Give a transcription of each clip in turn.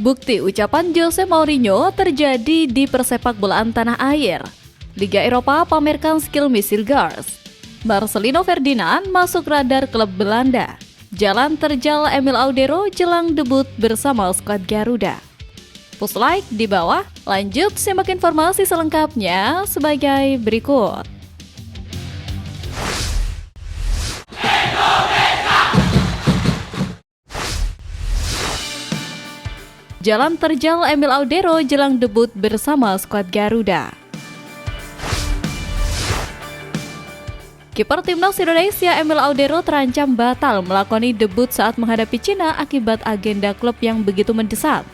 Bukti ucapan Jose Mourinho terjadi di persepakbolaan tanah air. Liga Eropa pamerkan skill Misil Gars. Marcelino Ferdinand masuk radar klub Belanda. Jalan terjal Emil Audero jelang debut bersama skuad Garuda. Push like di bawah, lanjut simak informasi selengkapnya sebagai berikut. Jalan terjal Emil Audero jelang debut bersama skuad Garuda. Kiper timnas Indonesia Emil Audero terancam batal melakoni debut saat menghadapi Cina akibat agenda klub yang begitu mendesak.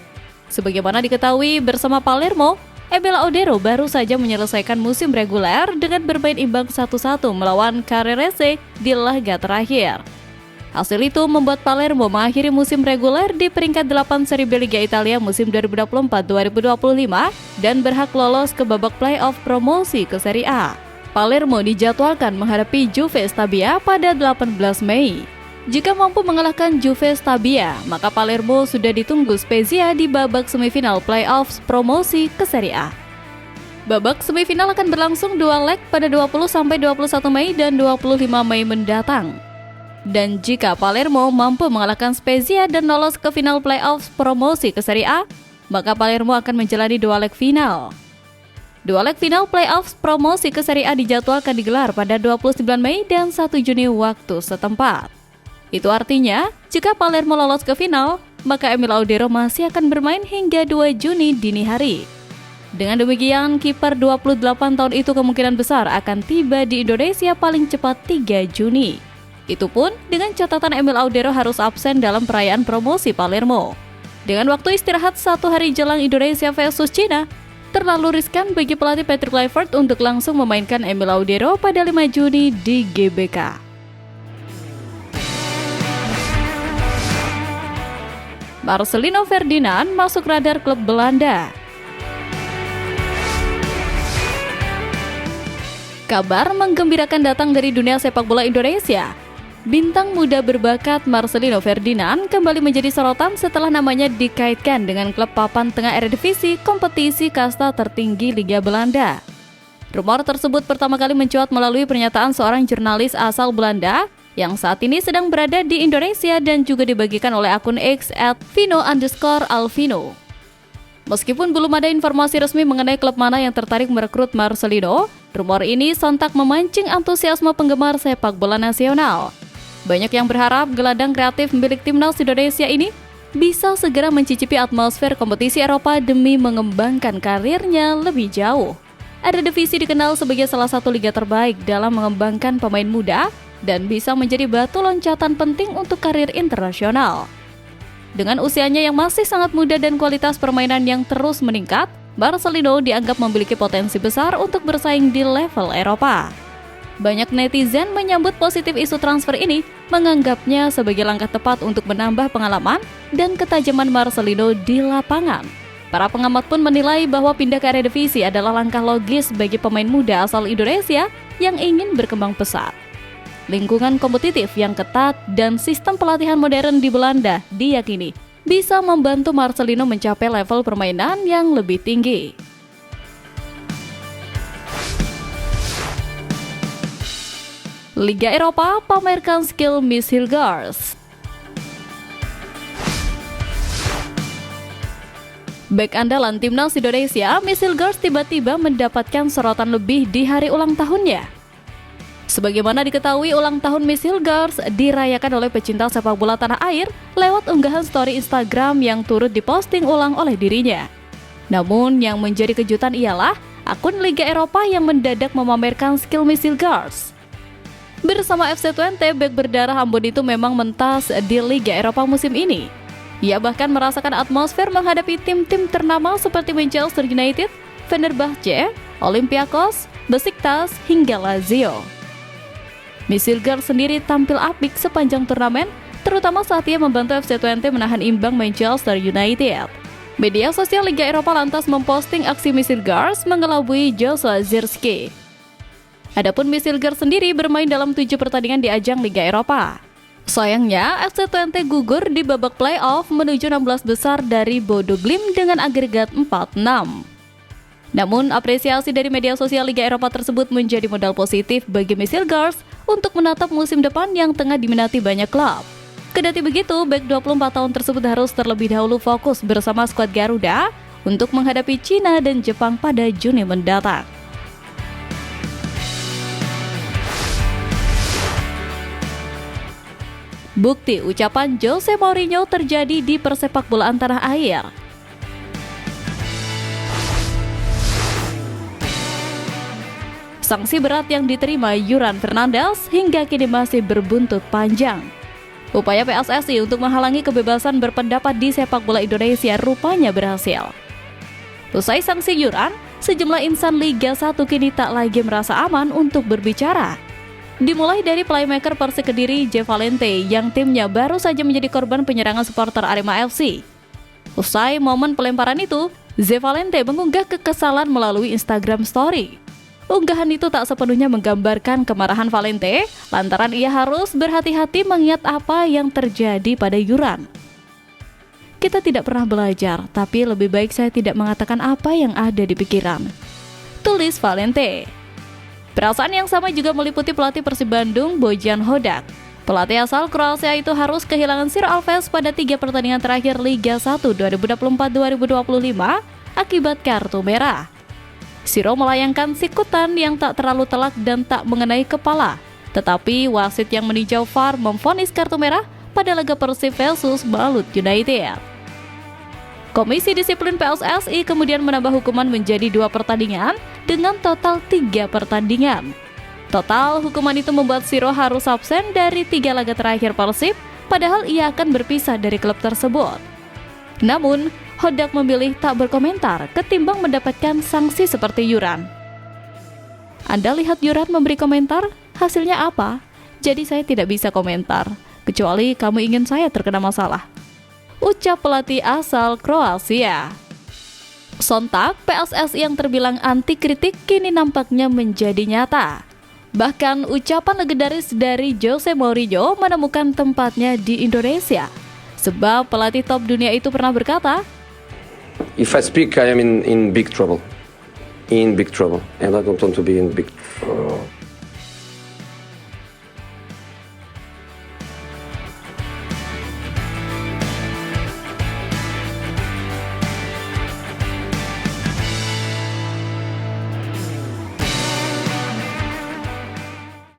Sebagaimana diketahui bersama Palermo, Emil Audero baru saja menyelesaikan musim reguler dengan bermain imbang 1-1 melawan Cagliari di laga terakhir. Hasil itu membuat Palermo mengakhiri musim reguler di peringkat 8 Serie B Liga Italia musim 2024-2025 dan berhak lolos ke babak playoff promosi ke Serie A. Palermo dijadwalkan menghadapi Juve Stabia pada 18 Mei. Jika mampu mengalahkan Juve Stabia, maka Palermo sudah ditunggu Spezia di babak semifinal playoff promosi ke Serie A. Babak semifinal akan berlangsung 2 leg pada 20-21 Mei dan 25 Mei mendatang. Dan jika Palermo mampu mengalahkan Spezia dan lolos ke final playoff promosi ke Serie A, maka Palermo akan menjalani 2 leg final. 2 leg final playoff promosi ke Serie A dijadwalkan digelar pada 29 Mei dan 1 Juni waktu setempat. Itu artinya, jika Palermo lolos ke final, maka Emil Audero masih akan bermain hingga 2 Juni dini hari. Dengan demikian, kiper 28 tahun itu kemungkinan besar akan tiba di Indonesia paling cepat 3 Juni. Itu pun dengan catatan Emil Audero harus absen dalam perayaan promosi Palermo. Dengan waktu istirahat 1 hari jelang Indonesia versus Cina, terlalu riskan bagi pelatih Patrick Kluivert untuk langsung memainkan Emil Audero pada 5 Juni di GBK. Marcelino Ferdinand masuk radar klub Belanda. Kabar menggembirakan datang dari dunia sepak bola Indonesia. Bintang muda berbakat Marcelino Ferdinand kembali menjadi sorotan setelah namanya dikaitkan dengan klub papan tengah Eredivisie, kompetisi kasta tertinggi Liga Belanda. Rumor tersebut pertama kali mencuat melalui pernyataan seorang jurnalis asal Belanda yang saat ini sedang berada di Indonesia dan juga dibagikan oleh akun X @vino_alvino. Meskipun belum ada informasi resmi mengenai klub mana yang tertarik merekrut Marcelino, rumor ini sontak memancing antusiasme penggemar sepak bola nasional. Banyak yang berharap gelandang kreatif milik timnas Indonesia ini bisa segera mencicipi atmosfer kompetisi Eropa demi mengembangkan karirnya lebih jauh. Eredivisie dikenal sebagai salah satu liga terbaik dalam mengembangkan pemain muda dan bisa menjadi batu loncatan penting untuk karir internasional. Dengan usianya yang masih sangat muda dan kualitas permainan yang terus meningkat, Marcelino dianggap memiliki potensi besar untuk bersaing di level Eropa. Banyak netizen menyambut positif isu transfer ini, menganggapnya sebagai langkah tepat untuk menambah pengalaman dan ketajaman Marcelino di lapangan. Para pengamat pun menilai bahwa pindah ke Eredivisie adalah langkah logis bagi pemain muda asal Indonesia yang ingin berkembang pesat. Lingkungan kompetitif yang ketat dan sistem pelatihan modern di Belanda diyakini bisa membantu Marcelino mencapai level permainan yang lebih tinggi. Liga Eropa pamerkan skill Misil Gars. Bek andalan timnas Indonesia, Misil Gars tiba-tiba mendapatkan sorotan lebih di hari ulang tahunnya. Sebagaimana diketahui, ulang tahun Misil Gars dirayakan oleh pecinta sepak bola tanah air lewat unggahan story Instagram yang turut diposting ulang oleh dirinya. Namun yang menjadi kejutan ialah akun Liga Eropa yang mendadak memamerkan skill Misil Gars. Bersama FC Twente, bek berdarah Ambon itu memang mentas di Liga Eropa musim ini. Ia bahkan merasakan atmosfer menghadapi tim-tim ternama seperti Manchester United, Fenerbahce, Olympiakos, Besiktas, hingga Lazio. Misil Gars sendiri tampil apik sepanjang turnamen, terutama saat ia membantu FC Twente menahan imbang Manchester United. Media sosial Liga Eropa lantas memposting aksi Misil Gars mengelabui Joshua Zirkzee. Adapun Misil Gars sendiri bermain dalam 7 pertandingan di ajang Liga Eropa. Sayangnya, FC Twente gugur di babak playoff menuju 16 besar dari Bodo Glimt dengan agregat 4-6. Namun, apresiasi dari media sosial Liga Eropa tersebut menjadi modal positif bagi Missile Girls untuk menatap musim depan yang tengah diminati banyak klub. Kendati begitu, bek 24 tahun tersebut harus terlebih dahulu fokus bersama skuad Garuda untuk menghadapi Cina dan Jepang pada Juni mendatang. Bukti ucapan Jose Mourinho terjadi di persepakbolaan tanah air. Sanksi berat yang diterima Juran Fernandes hingga kini masih berbuntut panjang. Upaya PSSI untuk menghalangi kebebasan berpendapat di sepak bola Indonesia rupanya berhasil. Usai sanksi Juran, sejumlah insan Liga 1 kini tak lagi merasa aman untuk berbicara. Dimulai dari playmaker Persik Kediri J. Valente yang timnya baru saja menjadi korban penyerangan supporter Arema FC. Usai momen pelemparan itu, J. Valente mengunggah kekesalan melalui Instagram Story. Unggahan itu tak sepenuhnya menggambarkan kemarahan Valente lantaran ia harus berhati-hati mengingat apa yang terjadi pada Juran. Kita tidak pernah belajar, tapi lebih baik saya tidak mengatakan apa yang ada di pikiran, tulis Valente. Perasaan yang sama juga meliputi pelatih Persib Bandung, Bojan Hodak. Pelatih asal Kroasia itu harus kehilangan Sir Alves pada 3 pertandingan terakhir Liga 1 2024-2025 akibat kartu merah. Siro melayangkan sikutan yang tak terlalu telak dan tak mengenai kepala, tetapi wasit yang meninjau VAR memvonis kartu merah pada laga Persib versus Balut United. Komisi Disiplin PSSI kemudian menambah hukuman menjadi 2 pertandingan dengan total 3 pertandingan. Total hukuman itu membuat Siro harus absen dari 3 laga terakhir Persib, padahal ia akan berpisah dari klub tersebut. Namun, Hodak memilih tak berkomentar ketimbang mendapatkan sanksi seperti Juran. Anda lihat Juran memberi komentar, hasilnya apa? Jadi saya tidak bisa komentar, kecuali kamu ingin saya terkena masalah, ucap pelatih asal Kroasia. Sontak, PSSI yang terbilang anti kritik kini nampaknya menjadi nyata. Bahkan ucapan legendaris dari Jose Mourinho menemukan tempatnya di Indonesia. Sebab pelatih top dunia itu pernah berkata, "If I speak, I am in big trouble. In big trouble. And I don't want to be in big trouble."